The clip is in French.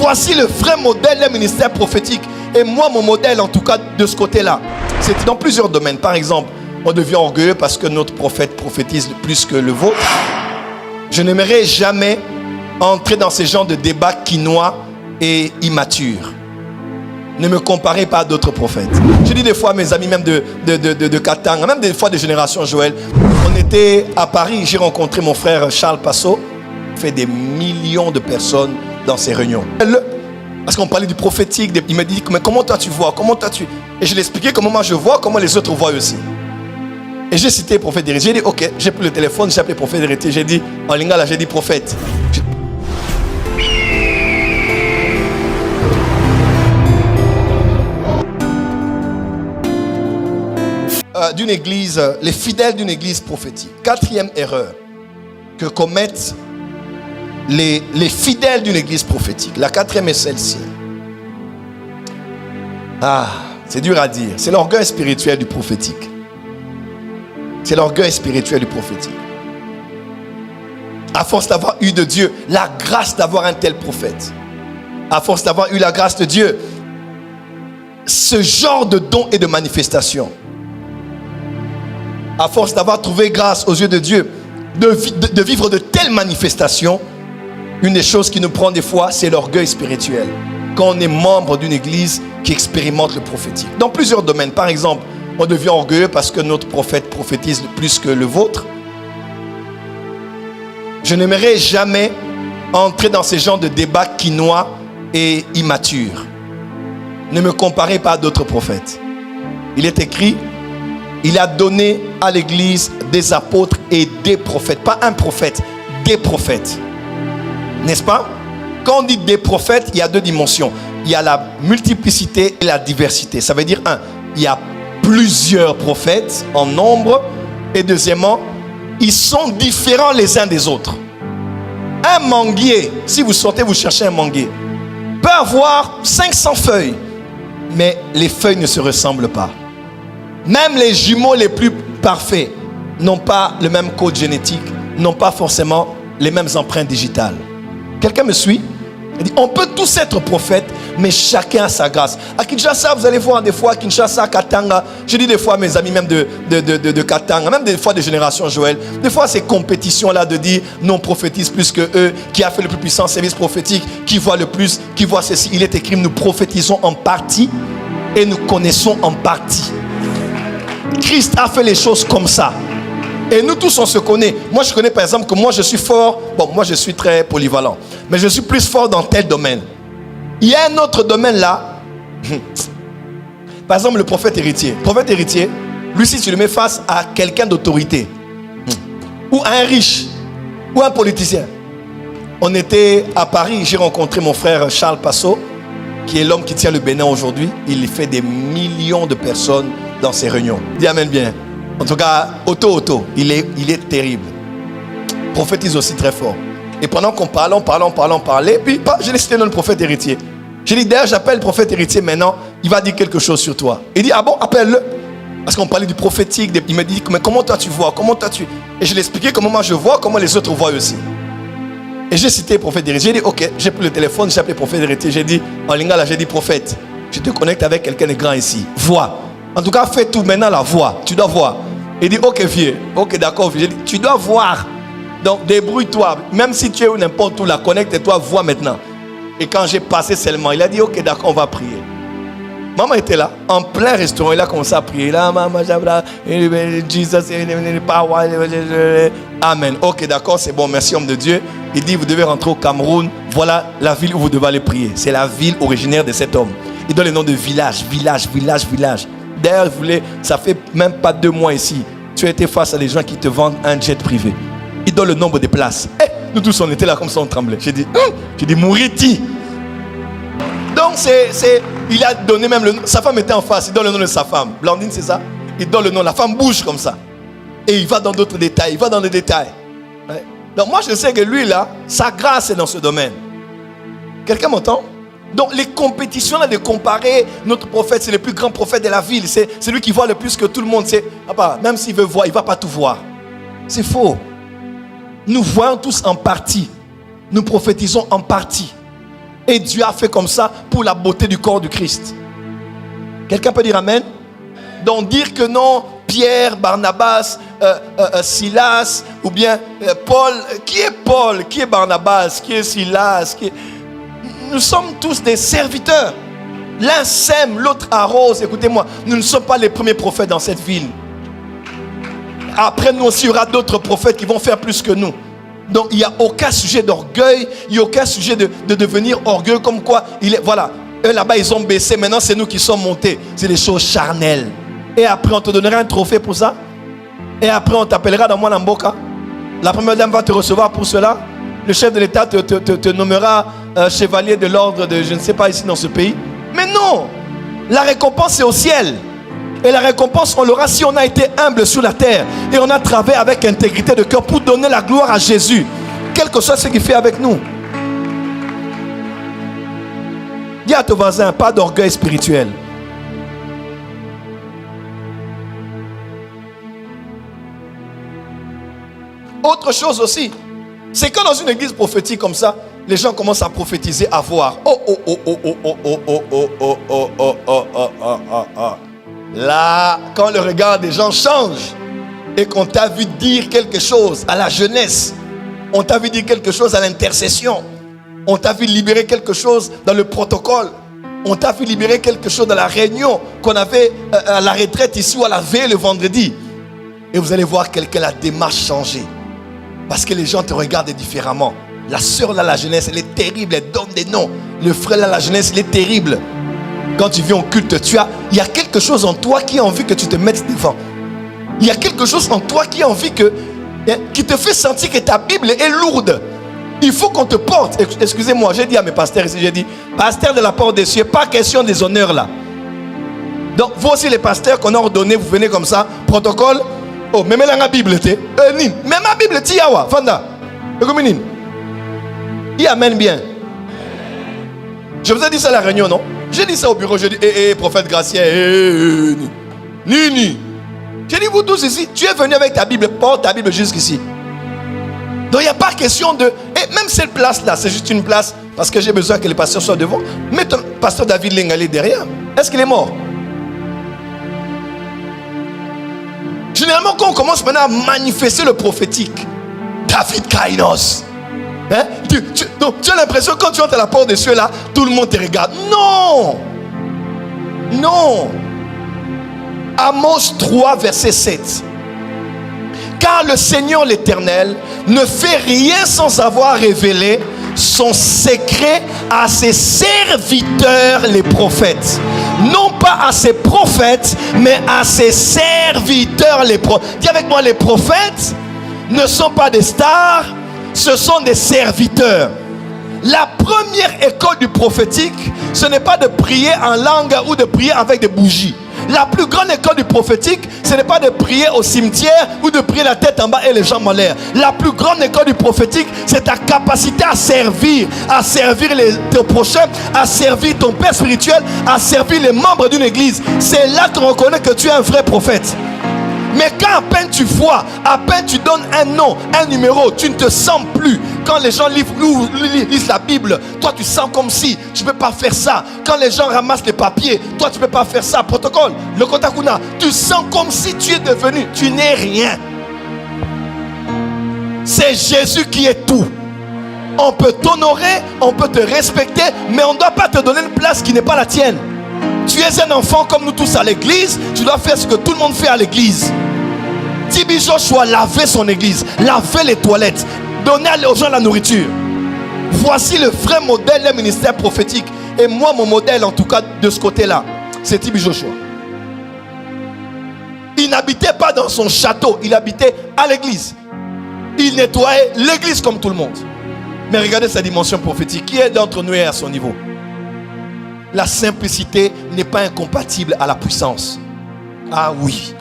voici le vrai modèle d'un ministère prophétique. Et moi, mon modèle, en tout cas, de ce côté-là, c'est dans plusieurs domaines. Par exemple, on devient orgueilleux parce que notre prophète prophétise plus que le vôtre. Je n'aimerais jamais entrer dans ces genres de débats quinois et immatures. Ne me comparez pas à d'autres prophètes. Je dis des fois à mes amis, même de Katanga, même des fois de Génération Joël, on était à Paris, j'ai rencontré mon frère Charles Passot, il fait des millions de personnes dans ses réunions. Parce qu'on parlait du prophétique, il me dit, mais comment toi tu vois, comment toi tu... Et je lui ai expliqué comment moi je vois, comment les autres voient aussi. Et j'ai cité le prophète d'héritier, j'ai dit, ok, j'ai pris le téléphone, j'ai appelé le prophète d'héritier, j'ai dit, en lingala, j'ai dit prophète. D'une église, les fidèles d'une église prophétique. Quatrième erreur que commettent les fidèles d'une église prophétique. La quatrième est celle-ci. C'est dur à dire. C'est l'orgueil spirituel du prophétique. C'est l'orgueil spirituel du prophétique. À force d'avoir eu de Dieu la grâce d'avoir un tel prophète, à force d'avoir eu la grâce de Dieu, ce genre de don et de manifestation, à force d'avoir trouvé grâce aux yeux de Dieu, de vivre de telles manifestations, une des choses qui nous prend des fois, c'est l'orgueil spirituel. Quand on est membre d'une église qui expérimente le prophétique. Dans plusieurs domaines. Par exemple, on devient orgueilleux parce que notre prophète prophétise plus que le vôtre. Je n'aimerais jamais entrer dans ces genres de débats quinois et immatures. Ne me comparez pas à d'autres prophètes. Il est écrit, il a donné à l'église des apôtres et des prophètes. Pas un prophète, des prophètes. N'est-ce pas? Quand on dit des prophètes, il y a deux dimensions. Il y a la multiplicité et la diversité. Ça veut dire, il y a plusieurs prophètes en nombre. Et deuxièmement, ils sont différents les uns des autres. Un manguier, si vous sortez, vous cherchez un manguier, peut avoir 500 feuilles, mais les feuilles ne se ressemblent pas. Même les jumeaux les plus parfaits n'ont pas le même code génétique, n'ont pas forcément les mêmes empreintes digitales. Quelqu'un me suit? Il dit, on peut tous être prophètes, mais chacun a sa grâce. À Kinshasa, vous allez voir des fois, à Kinshasa, Katanga, je dis des fois à mes amis même de Katanga, même des fois de Génération Joël, des fois ces compétitions-là de dire, non, on prophétise plus que eux, qui a fait le plus puissant service prophétique, qui voit le plus, qui voit ceci. Il est écrit, nous prophétisons en partie et nous connaissons en partie. Christ a fait les choses comme ça. Et nous tous, on se connaît. Moi, je connais par exemple que moi, je suis fort. Bon, moi, je suis très polyvalent. Mais je suis plus fort dans tel domaine. Il y a un autre domaine là. Par exemple, le prophète héritier. Le prophète héritier, lui, si tu le mets face à quelqu'un d'autorité, ou à un riche, ou un politicien. On était à Paris, j'ai rencontré mon frère Charles Passot, qui est l'homme qui tient le Bénin aujourd'hui. Il fait des millions de personnes dans ses réunions. Dis amen bien. En tout cas, il est terrible. Prophétise aussi très fort. Et pendant qu'on parlait, puis je l'ai cité dans le prophète héritier. J'ai dit, d'ailleurs, j'appelle le prophète héritier maintenant, il va dire quelque chose sur toi. Il dit, ah bon, appelle-le. Parce qu'on parlait du prophétique, il me dit, mais comment toi tu vois, comment toi tu... Et je lui ai expliqué comment moi je vois, comment les autres voient aussi. Et j'ai cité le prophète héritier, j'ai dit, ok, j'ai pris le téléphone, j'ai appelé le prophète héritier, j'ai dit, en lingala, j'ai dit, prophète, je te connecte avec quelqu'un de grand ici, vois. En tout cas, fais tout maintenant la voix. Tu dois voir. Il dit, ok vieux, ok d'accord vieux. J'ai dit, tu dois voir. Donc débrouille-toi. Même si tu es où n'importe où, la connecte-toi, vois maintenant. Et quand j'ai passé seulement, il a dit, ok d'accord, on va prier. Maman était là, en plein restaurant, il a commencé à prier. Là, maman, Jesus, Amen. Ok d'accord, c'est bon, merci homme de Dieu. Il dit, vous devez rentrer au Cameroun. Voilà la ville où vous devez aller prier. C'est la ville originaire de cet homme. Il donne le nom de village. D'ailleurs, ça fait même pas 2 mois ici. Tu as été face à des gens qui te vendent un jet privé. Ils donnent le nombre de places. Nous tous, on était là comme ça, on tremblait. J'ai dit, Mouriti. Donc, il a donné même le nom. Sa femme était en face. Il donne le nom de sa femme. Blandine, c'est ça? Il donne le nom. La femme bouge comme ça. Et il va dans d'autres détails. Il va dans les détails. Ouais. Donc, moi, je sais que lui, là, sa grâce est dans ce domaine. Quelqu'un m'entend? Donc les compétitions là de comparer notre prophète, c'est le plus grand prophète de la ville, c'est lui qui voit le plus que tout le monde. Même s'il veut voir, il ne va pas tout voir. C'est faux. Nous voyons tous en partie. Nous prophétisons en partie. Et Dieu a fait comme ça pour la beauté du corps du Christ. Quelqu'un peut dire Amen? Donc dire que non, Pierre, Barnabas, Silas, ou bien Paul. Qui est Paul? Qui est Barnabas? Qui est Silas? Nous sommes tous des serviteurs. L'un sème, l'autre arrose. Écoutez-moi, nous ne sommes pas les premiers prophètes dans cette ville. Après nous aussi, il y aura d'autres prophètes qui vont faire plus que nous. Donc il n'y a aucun sujet d'orgueil, il n'y a aucun sujet de devenir orgueilleux comme quoi, voilà, eux là-bas ils ont baissé, maintenant c'est nous qui sommes montés. C'est des choses charnelles. Et après on te donnera un trophée pour ça. Et après on t'appellera dans Mwanamboka. La première dame va te recevoir pour cela. Le chef de l'État te nommera chevalier de l'ordre de je ne sais pas ici dans ce pays. Mais non, la récompense est au ciel. Et la récompense, on l'aura si on a été humble sur la terre. Et on a travaillé avec intégrité de cœur pour donner la gloire à Jésus. Quel que soit ce qu'il fait avec nous. Dis à ton voisin, pas d'orgueil spirituel. Autre chose aussi, c'est que dans une église prophétique comme ça, les gens commencent à prophétiser, à voir. Là, quand le regard des gens change et qu'on t'a vu dire quelque chose à la jeunesse, on t'a vu dire quelque chose à l'intercession, on t'a vu libérer quelque chose dans le protocole, on t'a vu libérer quelque chose dans la réunion qu'on avait à la retraite ici ou à la veille le vendredi. Et vous allez voir quelqu'un, la démarche changer. Parce que les gens te regardent différemment. La sœur là, la jeunesse, elle est terrible, elle donne des noms. Le frère là, la jeunesse, il est terrible. Quand tu viens au culte, il y a quelque chose en toi qui a envie que tu te mettes devant. Il y a quelque chose en toi qui a envie qui te fait sentir que ta Bible est lourde. Il faut qu'on te porte. Excusez-moi, j'ai dit à mes pasteurs ici, j'ai dit, pasteur de la porte des cieux, pas question des honneurs là. Donc, vous aussi les pasteurs qu'on a ordonnés, vous venez comme ça, protocole. Oh, mais la Bible, même ma Bible, yawa, Fanda. Il amène bien. Je vous ai dit ça à la réunion, non? J'ai dit ça au bureau, j'ai dit, prophète Gratien, Nini. J'ai dit, vous tous ici, tu es venu avec ta Bible, porte ta Bible jusqu'ici. Donc il n'y a pas question de... Et même cette place-là, c'est juste une place, parce que j'ai besoin que les pasteurs soient devant. Mais ton pasteur David Lengalé derrière, est-ce qu'il est mort? Généralement, quand on commence maintenant à manifester le prophétique, David Kainos, hein? Tu as l'impression quand tu entres à la porte des cieux là, tout le monde te regarde. Non! Non! Amos 3, verset 7. Car le Seigneur l'Éternel ne fait rien sans avoir révélé son secret à ses serviteurs les prophètes. Non pas à ses prophètes, mais à ses serviteurs les prophètes. Dis avec moi, les prophètes ne sont pas des stars, ce sont des serviteurs. La première école du prophétique, ce n'est pas de prier en langue ou de prier avec des bougies. La plus grande école du prophétique, ce n'est pas de prier au cimetière ou de prier la tête en bas et les jambes en l'air. La plus grande école du prophétique, c'est ta capacité à servir tes prochains, à servir ton père spirituel, à servir les membres d'une église. C'est là qu'on reconnaît que tu es un vrai prophète. Mais quand à peine tu vois, à peine tu donnes un nom, un numéro, tu ne te sens plus. Quand les gens lisent la Bible, toi tu sens comme si tu ne peux pas faire ça. Quand les gens ramassent les papiers, toi tu ne peux pas faire ça. Protocole, le Kotakuna, tu sens comme si tu es devenu, tu n'es rien. C'est Jésus qui est tout. On peut t'honorer, on peut te respecter, mais on ne doit pas te donner une place qui n'est pas la tienne. Tu es un enfant comme nous tous à l'église, tu dois faire ce que tout le monde fait à l'église. Tibi Joshua lavait son église, lavait les toilettes, donnait aux gens la nourriture. Voici le vrai modèle d'un ministère prophétique. Et moi, mon modèle, en tout cas, de ce côté-là, c'est Tibi Joshua. Il n'habitait pas dans son château, il habitait à l'église. Il nettoyait l'église comme tout le monde. Mais regardez sa dimension prophétique. Qui est d'entre nous est à son niveau? La simplicité n'est pas incompatible à la puissance. Ah oui.